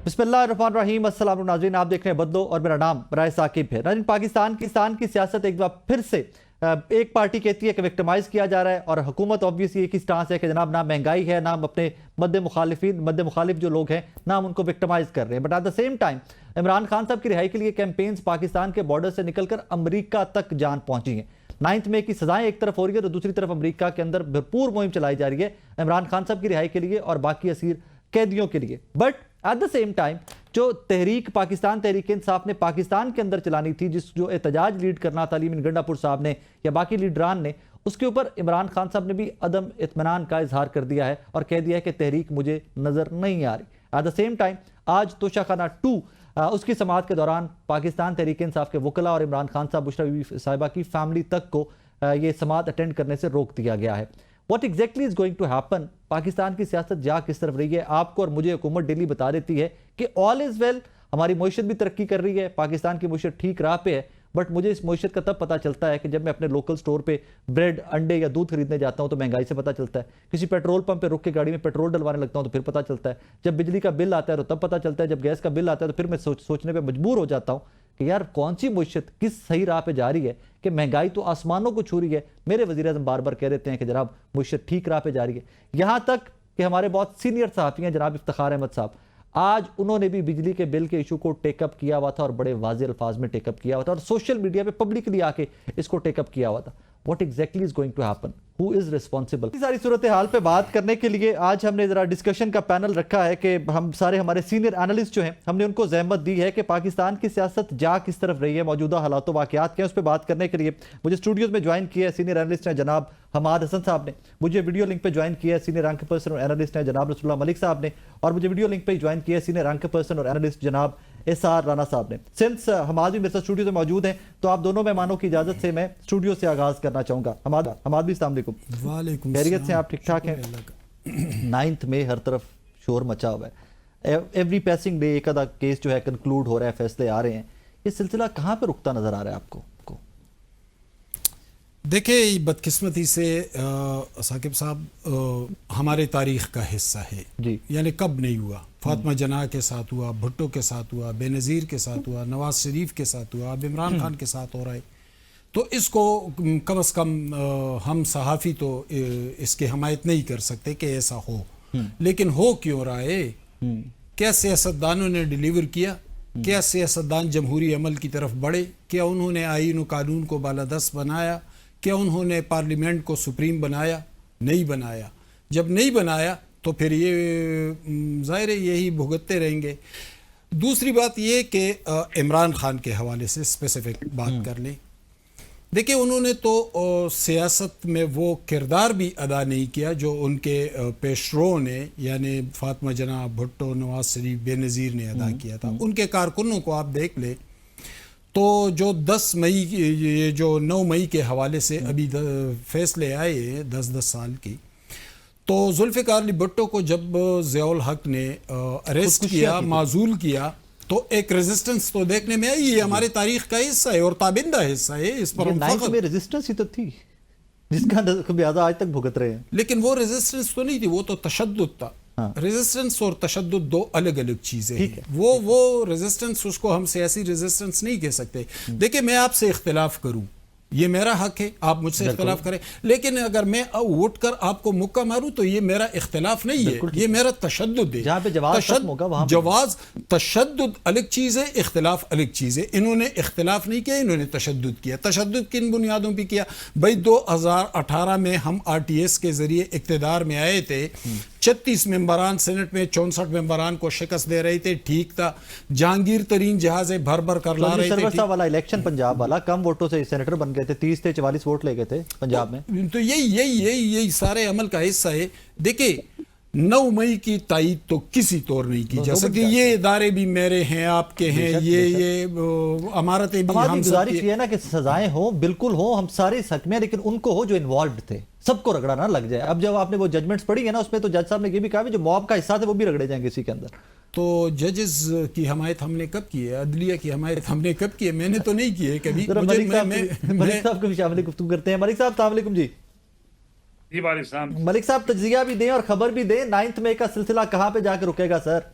बिस्मिल्लाहिर्रहमानिर्रहीम। अस्सलाम नाज़रीन, आप देख रहे हैं बदलो और मेरा नाम बराए साकिब है। नाज़रीन, पाकिस्तान की सियासत एक बार फिर से एक पार्टी कहती है कि विक्टिमाइज किया जा रहा है और हुकूमत ऑब्वियसली एक ही स्टांस है कि जनाब ना महंगाई है, ना अपने मद्दे मुखालिफ जो लोग हैं ना हम उनको विक्टिमाइज कर रहे हैं। But at the same time Imran Khan साहब की रिहाई के लिए कैंपेन्स पाकिस्तान के बॉर्डर से निकलकर अमरीका तक जान पहुंची हैं। 9 मई की सजाएं एक तरफ हो रही है तो दूसरी तरफ अमरीका के अंदर भरपूर मुहिम चलाई जा रही है इमरान खान साहब की रिहाई के लिए और बाकी असीर कैदियों के लिए। But at the same time जो तहरीक पाकिस्तान तहरीक इंसाफ ने पाकिस्तान के अंदर चलानी थी, जो एहतजाज लीड करना था अली गंडापुर साहब ने या बाकी लीडरान ने, उसके ऊपर इमरान खान साहब ने भी अदम इत्मीनान का इजहार कर दिया है और कह दिया है कि तहरीक मुझे नजर नहीं आ रही। एट द सेम टाइम आज तोशाखाना 2 उसकी समाअत के दौरान पाकिस्तान तहरीक इंसाफ के वकला और इमरान खान साहब बुशरा बीबी साहिबा की फैमिली तक को ये समाअत अटेंड करने से रोक दिया गया है। What exactly is going to happen? Pakistan की सियासत जा किस तरफ रही है? आपको और मुझे हुकूमत डेली बता देती है कि ऑल इज वेल, हमारी मईशत भी तरक्की कर रही है, पाकिस्तान की मईशत ठीक राह पे है। बट मुझे इस मईशत का तब पता चलता है कि जब मैं अपने लोकल स्टोर पे ब्रेड, अंडे या दूध खरीदने जाता हूं तो महंगाई से पता चलता है। किसी पेट्रोल पंप पे रुक के गाड़ी में पेट्रोल डलवाने लगता हूं तो फिर पता चलता है। जब बिजली का बिल आता है तो तब पता चलता है। जब गैस का बिल आता है तो फिर मैं सोचने पर मजबूर हो जाता हूं कि यार कौन सी मईशत किस सही राह पे जा रही है कि महंगाई तो आसमानों को छू रही है। मेरे वज़ीर आज़म बार बार कह देते हैं कि जनाब मईशत ठीक राह पे जा रही है। यहां तक कि हमारे बहुत सीनियर सहाफ़ी हैं जनाब इफ्तिखार अहमद साहब, आज उन्होंने भी बिजली के बिल के इशू को टेकअप किया हुआ था और बड़े वाज़ेह अल्फाज में टेकअप किया हुआ था और सोशल मीडिया पे पब्लिकली आके इसको टेकअप किया हुआ था। What exactly is going to happen? Who is responsible? इस सारी सूरत हाल पे बात करने के लिए आज हमने जरा डिस्कशन का पैनल रखा है कि हम सारे हमारे सीनियर एनालिस्ट जो हैं हमने उनको जहमत दी है कि पाकिस्तान की सियासत जा किस तरफ रही है, मौजूदा हालात वाक़यात क्या है, उस पर बात करने के लिए मुझे स्टूडियोज में ज्वाइन किया है सीनियर एनालिस्ट हैं जनाब हमाद हसन साहब ने, मुझे वीडियो लिंक पे ज्वाइन किया है सीनियर रैंक पर्सन और एनालिस्ट हैं जनाब रसूलुल्लाह मलिक साहब ने, और मुझे वीडियो लिंक पे ज्वाइन किया है सीनियर रैंक पर्सन और एनालिस्ट जनाब एसआर राना साहब ने। सिंस हमाद भी मेरे साथ स्टूडियो में मौजूद हैं तो आप दोनों मेहमानों की इजाजत से मैं स्टूडियो से आगाज करना चाहूंगा। हमाद भी अस्सलाम वालेकुम। खैरियत से आप ठीक ठाक हैं? 9 मई हर तरफ शोर मचा हुआ है, एवरी पैसिंग डे एक आधा केस जो है कंक्लूड हो रहा है, फैसले आ रहे हैं। ये सिलसिला कहाँ पे रुकता नजर आ रहा है आपको? देखिए, बदकिस्मती से साकिब साहब हमारे तारीख का हिस्सा है जी। यानी कब नहीं हुआ, फातिमा जना के साथ हुआ, भुट्टो के साथ हुआ, बेनज़ीर के साथ हुआ, नवाज शरीफ के साथ हुआ, अब इमरान खान के साथ हो रहा है। तो इसको कम से कम हम सहाफ़ी तो इसकी हमायत नहीं कर सकते कि ऐसा हो, लेकिन हो क्यों रहा है? क्या सियासतदानों ने डिलीवर किया? क्या सियासतदान जमहूरी अमल की तरफ बढ़े? क्या उन्होंने आईन और कानून को बालादस्त बनाया? क्या उन्होंने पार्लियामेंट को सुप्रीम बनाया? नहीं बनाया। जब नहीं बनाया तो फिर ये ज़ाहिर है यही भुगतते रहेंगे। दूसरी बात ये कि इमरान खान के हवाले से स्पेसिफिक बात कर लें। देखिए, उन्होंने तो सियासत में वो किरदार भी अदा नहीं किया जो उनके पेशरों ने, यानी फातिमा जना, भुट्टो, नवाज शरीफ, बेनज़ीर ने अदा किया था। उनके कारकुनों को आप देख लें तो जो 10 मई, ये जो 9 मई के हवाले से अभी फैसले आए हैं 10-10 साल की, तो जुल्फ़िकार अली भुट्टो को जब ज़ियाउल हक ने अरेस्ट किया, माजूल किया, तो एक रेजिस्टेंस तो देखने में आई। ये हमारे तारीख का हिस्सा है और ताबिंदा हिस्सा है। इस पर में रेजिस्टेंस ही तो थी जिसका आज तक भुगत रहे हैं। लेकिन वो रेजिस्टेंस तो नहीं थी, वो तो तशद्दुद था। हाँ। रेजिस्टेंस और तशद्दुद दो अलग अलग चीजें हैं। वो रेजिस्टेंस, उसको हम सियासी रेजिस्टेंस नहीं कह सकते। देखिए, मैं आपसे इख्तिलाफ करूं, ये मेरा हक है, आप मुझसे इख्तिलाफ करें, लेकिन अगर मैं उठ कर आपको मुक्का मारूं तो ये मेरा इख्तिलाफ नहीं है, ये मेरा तशद्दुद है। जहां पे जवाज तशद्दुद अलग चीज है, इख्तिलाफ अलग चीज है। इन्होंने इख्तिलाफ नहीं किया, इन्होंने तशद्दुद किया। तशद्दुद किन बुनियादों पर किया भाई? 2018 में हम आरटीएस के जरिए इक्तदार में आए थे, 36 मेंबरान सेनेट में 64 मेंबरान को शिकस्त दे रहे थे, ठीक था। जहांगीर तरीन जहाज़ें भर भर कर ला रहे थे। वाला इलेक्शन पंजाब वाला कम वोटों से सेनेटर बन गए थे, 30 थे, 44 वोट ले गए थे पंजाब में। तो यही सारे अमल का हिस्सा है। देखिए, 9 मई की तायीद तो किसी तौर नहीं की जा सकती। ये इदारे भी मेरे हैं, आपके हैं, ये अमारतें भी। हम गुजारिश ये है ना कि सजाएं हो, बिल्कुल हो, हम सारे हक में, लेकिन उनको हो जो इन्वॉल्व थे, सबको रगड़ा ना लग जाए। अब जब आपने वो जजमेंट्स पढ़ी है ना, उसमें तो जज साहब ने ये भी कहा जो मॉब का हिस्सा थे वो भी रगड़े जाएंगे इसी के अंदर। तो जजेस की हमायत हमने कब की है? अदलिया की हमायत हमने कब की है? मैंने तो नहीं की है कभी। मलिक साहब को भी शामिल गुफ्तगू करते हैं। मलिक साहब अस्सलाम वालेकुम जी। मलिक साहब तजिया भी दें और खबर भी दें, 9 मई का सिलसिला कहां पे जाकर रुकेगा सर?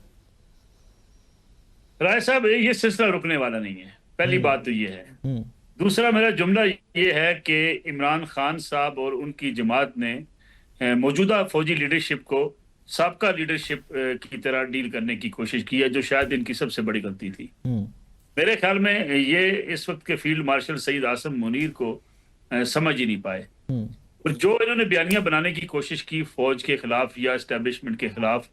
राय साहब, ये सिलसिला रुकने वाला नहीं है, पहली बात तो ये है। दूसरा मेरा जुमला ये है कि इमरान खान साहब और उनकी जमात ने मौजूदा फौजी लीडरशिप को साबका लीडरशिप की तरह डील करने की कोशिश की है, जो शायद इनकी सबसे बड़ी गलती थी। मेरे ख्याल में ये इस वक्त के फील्ड मार्शल सईद आसम मुनीर को समझ ही नहीं पाए, और जो इन्होंने बयानियां बनाने की कोशिश की फौज के खिलाफ या एस्टेब्लिशमेंट के खिलाफ,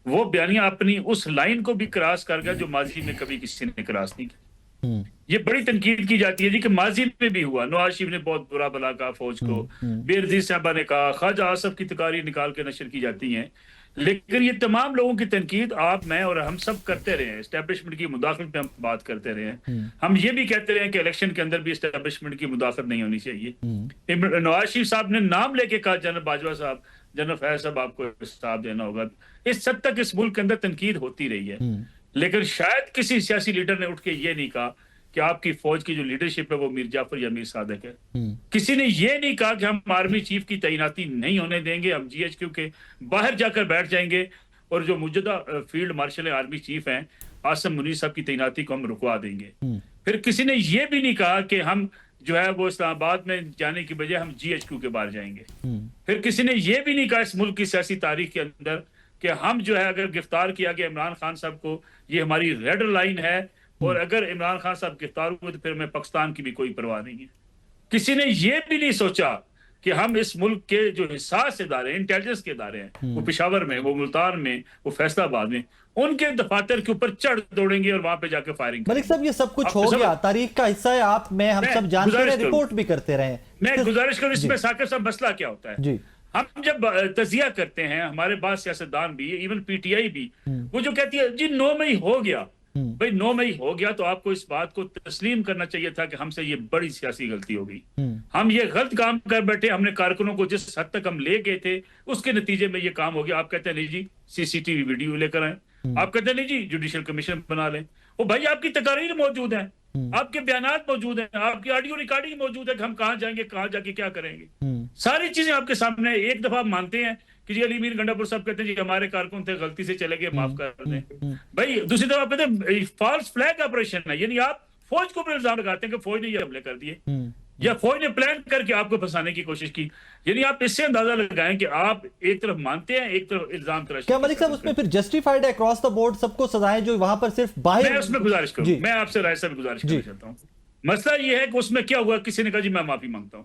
वो बयानियां अपनी उस लाइन को भी क्रॉस कर गया जो माजी में कभी किसी ने क्रॉस नहीं की। ये बड़ी तनकीद की जाती है जी कि माजी में भी हुआ, नवाज शरीफ ने बहुत बुरा भला कहा फौज को, बेनजीर साहबा ने कहा, ख्वाजा आसफ की तकारीर निकाल के नशर की जाती हैं, लेकिन ये तमाम लोगों की तनकीद आप, मैं और हम सब करते रहे हैं। एस्टेब्लिशमेंट की मुदाखलत पे हम बात करते रहे हैं, हम ये भी कहते रहे हैं कि इलेक्शन के अंदर भी एस्टेब्लिशमेंट की मुदाखलत नहीं होनी चाहिए। नवाज शरीफ साहब ने नाम लेके कहा, जनरल बाजवा साहब, जनरल फैज साहब आपको हिसाब देना होगा। इस हद तक इस मुल्क के अंदर तनकीद होती रही है, लेकिन शायद किसी सियासी लीडर ने उठ के ये नहीं कहा कि आपकी फौज की जो लीडरशिप है वो मीर जाफर या मीर सादिक है। किसी ने ये नहीं कहा कि हम आर्मी चीफ की तैनाती नहीं होने देंगे, हम GHQ के बाहर जाकर बैठ जाएंगे और जो मौजूदा फील्ड मार्शल आर्मी चीफ हैं आसम मुनीर साहब की तैनाती को हम रुकवा देंगे। फिर किसी ने ये भी नहीं कहा कि हम जो है वो इस्लामाबाद में जाने की बजाय हम GHQ के बाहर जाएंगे। फिर किसी ने ये भी नहीं कहा इस मुल्क की सियासी तारीख के अंदर कि हम जो है अगर गिरफ्तार किया गया इमरान खान साहब को, ये हमारी रेड लाइन है, और अगर इमरान खान साहब गिरफ्तार हुए तो फिर हमें पाकिस्तान की भी कोई परवाह नहीं है। किसी ने ये भी नहीं सोचा कि हम इस मुल्क के जो हिसास इदारे, इंटेलिजेंस के इदारे हैं, वो पेशावर में, वो मुल्तान में, वो फैसलाबाद में, उनके दफातर के ऊपर चढ़ दौड़ेंगे और वहां पे जाके फायरिंग। मलिक साहब, ये सब कुछ हो गया, तारीख का हिस्सा है, आप मैं हम सब जानते हैं, रिपोर्ट भी करते रहे। मैं गुजारिश करूं इसमें साकिब साहब, मसला क्या होता है जी? हम जब तजिया करते हैं, हमारे बाद सियासतदान भी, इवन PTI भी, वो जो कहती है जी 9 मई हो गया, भाई 9 मई हो गया तो आपको इस बात को तस्लीम करना चाहिए था कि हमसे ये बड़ी सियासी गलती हो गई, हम ये गलत काम कर बैठे, हमने कारकुनों को जिस हद तक हम ले गए थे उसके नतीजे में ये काम हो गया। आप कहते हैं नहीं जी CCTV वीडियो लेकर आए, आप कहते हैं नहीं जी जुडिशियल कमीशन बना लें, वो भाई आपकी तकारीर मौजूद है, आपके बयानात मौजूद हैं, आपकी ऑडियो रिकॉर्डिंग मौजूद है कि हम कहाँ जाएंगे, कहाँ जाके क्या करेंगे, सारी चीजें आपके सामने। एक दफा मानते हैं कि जी अली मीर गंडापुर साहब कहते हैं जी हमारे कारकुन थे, गलती से चले गए, माफ कर दें। भाई दूसरी तरफ आप कहते हैं फॉल्स फ्लैग ऑपरेशन है, यानी आप फौज को इल्जाम लगाते हैं कि फौज ने ये हमले कर दिए या फौज ने प्लान करके आपको फंसाने की कोशिश की। यानी आप इससे अंदाजा लगाएं कि आप एक तरफ मानते हैं, एक तरफ इल्जाम तराशी। क्या मलिक साहब उसमें फिर जस्टिफाइड है अक्रॉस द बोर्ड सबको सजाएं जो वहां पर सिर्फ बाहर? मैं उसमें गुजारिश करूं, मैं आपसे राय साहब गुजारिश करना चाहता हूं। मसला ये है कि उसमें क्या हुआ, किसी ने कहा जी मैं माफी मांगता हूं,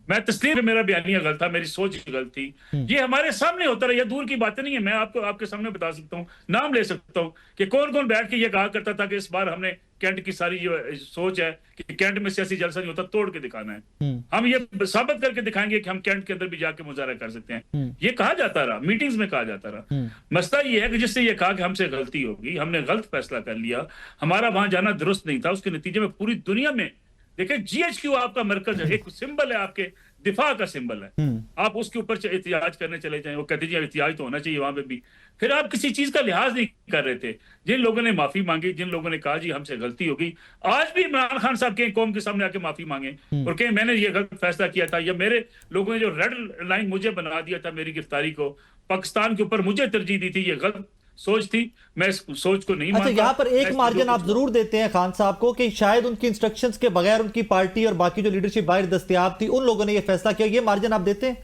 मैं तस्लीम, मेरा बयानिया गलत था, मेरी सोच गलत थी, ये हमारे सामने होता रहा, ये दूर की बातें नहीं है। मैं आपको आपके सामने बता सकता हूँ, नाम ले सकता हूँ कि कौन कौन बैठ के ये कहा करता था कि इस बार हमने कैंट की सारी जो सोच है कि कैंट में सियासी जलसा नहीं होता, तोड़ के दिखाना है, हम ये साबित करके दिखाएंगे कि हम कैंट के अंदर भी जाके मुजाहरा कर सकते हैं। ये कहा जाता रहा, मीटिंग्स में कहा जाता रहा। मसला ये है कि जिससे ये कहा कि हमसे गलती होगी, हमने गलत फैसला कर लिया, हमारा वहां जाना दुरुस्त नहीं था, उसके नतीजे में पूरी दुनिया में देखिए GHQ आपका मरकज है, एक सिंबल है, आपके दिफा का सिंबल है, आप उसके ऊपर एहतियाज करने चले जाएं, वो कहते जी एहतियाज तो होना चाहिए वहां पे भी। फिर आप किसी चीज का लिहाज नहीं कर रहे थे। जिन लोगों ने माफी मांगी, जिन लोगों ने कहा जी हमसे गलती होगी, आज भी इमरान खान साहब के कौम के सामने आके माफी मांगे और कहें मैंने ये गलत फैसला किया था, या मेरे लोगों ने जो रेड लाइन मुझे बना दिया था, मेरी गिरफ्तारी को, पाकिस्तान के ऊपर मुझे तरजीह दी थी, ये गलत सोच थी, मैं इस सोच को नहीं मानता। अच्छा, यहाँ पर एक मार्जिन आप जरूर देते हैं खान साहब को कि शायद उनकी इंस्ट्रक्शंस के बगैर उनकी पार्टी और बाकी जो लीडरशिप बाहर दस्तयाब थी, उन लोगों ने ये फैसला किया, ये मार्जिन आप देते हैं?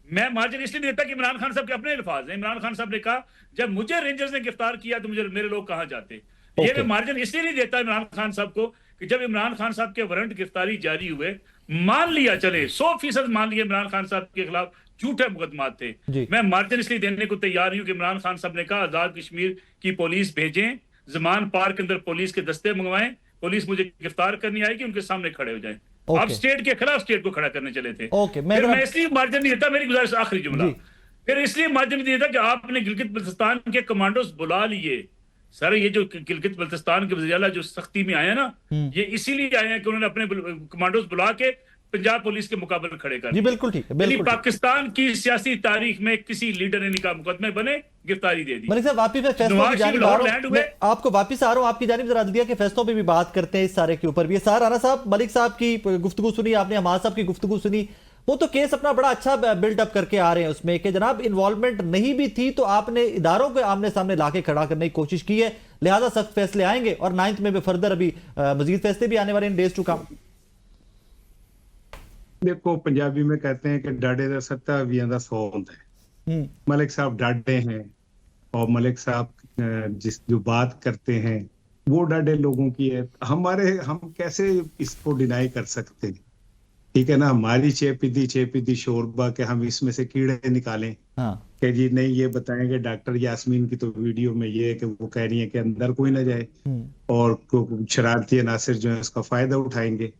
मैं मार्जिन इसलिए नहीं देता कि इमरान खान साहब के अपने अल्फाज हैं। इमरान खान साहब ने कहा जब मुझे रेंजर्स ने गिरफ्तार किया तो मुझे मेरे लोग कहां जाते। ये मैं मार्जिन इसलिए नहीं देता इमरान खान साहब को कि जब इमरान खान साहब के वारंट गिरफ्तारी जारी हुए, मान लिया चले 100% मान लिया इमरान खान साहब के खिलाफ झूठे मुकदमात थे, मैं मार्जिन इसलिए देने को तैयार हूं कि इमरान खान साहब ने कहा आजाद कश्मीर की पुलिस भेजें, जमान पार्क के अंदर पुलिस के दस्ते मंगवाएं, पुलिस मुझे गिरफ्तार करनी आएगी, उनके सामने खड़े हो जाएं। आप स्टेट के खिलाफ स्टेट को खड़ा करने चले थे। फिर मैं इसलिए मार्जिन नहीं देता, मेरी गुजारिश आखिरी जुमला, फिर इसलिए मार्जिन नहीं देता कि आपने गिलगित बल्तिस्तान के कमांडोज बुला लिए। सर ये जो गिलगित बल्तिस्तान के वज़ीर आला जो सख्ती में आए ना, ये इसीलिए आए हैं कि उन्होंने अपने कमांडोज बुला के पंजाब पुलिस के मुकाबले खड़े कर। जी बिल्कुल ठीक है, बिल्कुल। पाकिस्तान की सियासी तारीख में किसी लीडर ने निकाह मुकदमे बने, गिरफ्तारी दे दी। मलिक साहब वापिस फैसलों की जानिब आ रहा हूं, आपको वापिस आ रहा हूं, आपकी जानिब जरा दिया के फैसलों पे भी बात करते हैं, इस सारे के ऊपर भी। सार राणा साहब, मलिक साहब की गुफ्तगू सुनी आपने, हमाद साहब की गुफ्तगू सुनी, वो तो केस अपना बड़ा अच्छा बिल्डअप करके आ रहे हैं उसमें कि जनाब इन्वॉल्वमेंट नहीं भी थी तो आपने इदारों को आमने सामने लाके खड़ा करने की कोशिश की है, लिहाजा सख्त फैसले आएंगे और 9th में भी फर्दर अभी मजीद फैसले भी आने वाले इन डेज टू कम। देखो पंजाबी में कहते हैं कि डाडे दा सत्ता वियां दा 100 होता है। मलिक साहब डाडे हैं और मलिक साहब जिस जो बात करते हैं वो डाडे लोगों की है। हम कैसे इसको डिनाई कर सकते हैं? ठीक है ना, हमारी चेपीदी शोरबा के हम इसमें से कीड़े निकालें। हाँ। कि जी नहीं ये बताएंगे डॉक्टर यास्मीन की तो वीडियो में ये है कि वो कह रही है कि अंदर कोई ना जाए और शरारती अनासिर जो है उसका फायदा उठाएंगे।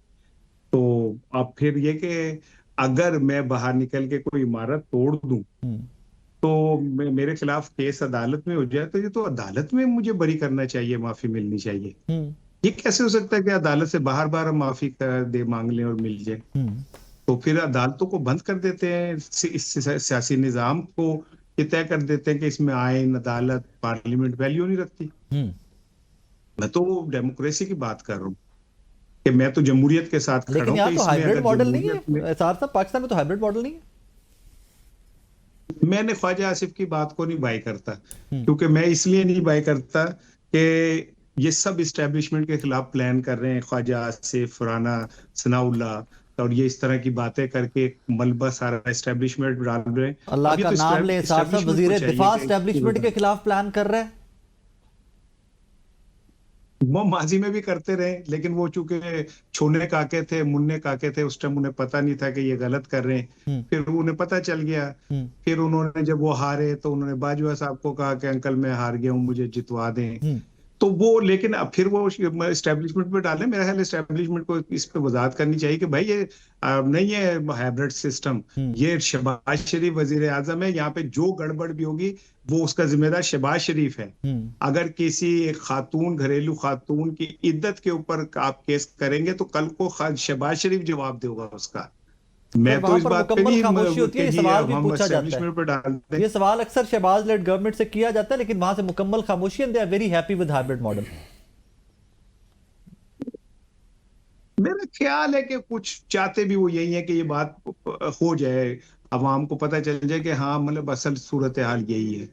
तो अब फिर ये कि अगर मैं बाहर निकल के कोई इमारत तोड़ दूं तो मेरे खिलाफ केस अदालत में हो जाए तो ये तो अदालत में मुझे बरी करना चाहिए, माफी मिलनी चाहिए। ये कैसे हो सकता है कि अदालत से बार बार हम माफी दे मांग लें और मिल जाए? तो फिर अदालतों को बंद कर देते हैं, इस सियासी निजाम को ये तय कर देते हैं कि इसमें आइन अदालत पार्लियामेंट वैल्यू नहीं रखती। मैं तो डेमोक्रेसी की बात कर रहा हूँ कि मैं तो जमहूरियत के साथ खड़ा हूं। लेकिन यहाँ तो हाइब्रिड मॉडल नहीं है साहब, पाकिस्तान में तो हाइब्रिड मॉडल नहीं है। मैंने ख्वाजा आसिफ की बात को नहीं बाय करता, क्योंकि मैं इसलिए नहीं बाय करता कि ये सब इस्टेब्लिशमेंट के खिलाफ प्लान कर रहे हैं। ख्वाजा आसिफ, राना सनाउल्लाह और ये इस तरह की बातें करके मलबा सारा इस्टेब्लिशमेंट डाल रहे हैं। अल्लाह का नाम ले साहब, वजीर दिफा इस्टेब्लिशमेंट के खिलाफ प्लान कर रहे हैं। वो माजी में भी करते रहे, लेकिन वो चूंकि छोने काके थे, मुन्ने काके थे, उस टाइम उन्हें पता नहीं था कि ये गलत कर रहे हैं। फिर उन्हें पता चल गया। फिर उन्होंने जब वो हारे तो उन्होंने बाजवा साहब को कहा कि अंकल मैं हार गया हूं, मुझे जितवा दें। तो वो लेकिन अब फिर वो एस्टेब्लिशमेंट पे डाले। मेरा ख्याल एस्टेब्लिशमेंट को इस पे वजाहत करनी चाहिए कि भाई ये नहीं है हाइब्रिड सिस्टम, ये शहबाज शरीफ वजीर आजम है। यहाँ पे जो गड़बड़ भी होगी वो उसका जिम्मेदार शहबाज शरीफ है। अगर किसी एक खातून, घरेलू खातून की इद्दत के ऊपर आप केस करेंगे तो कल को शहबाज शरीफ जवाब देगा उसका। मैं तो इस बात पे भी खामोशी होती है, सवाल भी पूछा जाता है। ये सवाल अक्सर शहबाज लेड गवर्नमेंट से किया जाता है, लेकिन वहां से मुकम्मल खामोशी and they are very happy with hybrid model. मेरा ख्याल है कि कुछ चाहते भी वो यही है कि ये बात हो जाए, अवाम को पता चल जाए कि हाँ मतलब असल सूरत हाल यही है।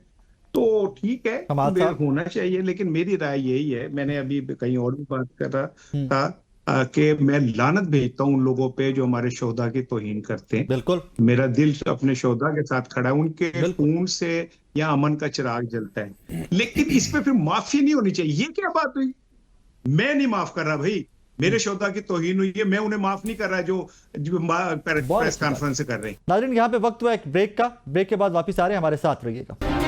तो ठीक है, होना चाहिए। लेकिन मेरी राय यही है, मैंने अभी कहीं और भी बात कर रहा था कि मैं लानत भेजता हूँ उन लोगों पे जो हमारे शोहदा की तौहीन करते हैं। बिल्कुल, मेरा दिल अपने शोहदा के साथ खड़ा है, उनके खून से यहाँ अमन का चिराग जलता है। लेकिन इस पे फिर माफी नहीं होनी चाहिए। ये क्या बात हुई? मैं नहीं माफ कर रहा भाई, मेरे शोहदा की तौहीन हुई है, मैं उन्हें माफ नहीं कर रहा जो प्रेस कॉन्फ्रेंस कर रहे हैं। नाज़रीन यहाँ पे वक्त हुआ एक ब्रेक का, ब्रेक के बाद वापिस आ रहे हैं, हमारे साथ रहिएगा।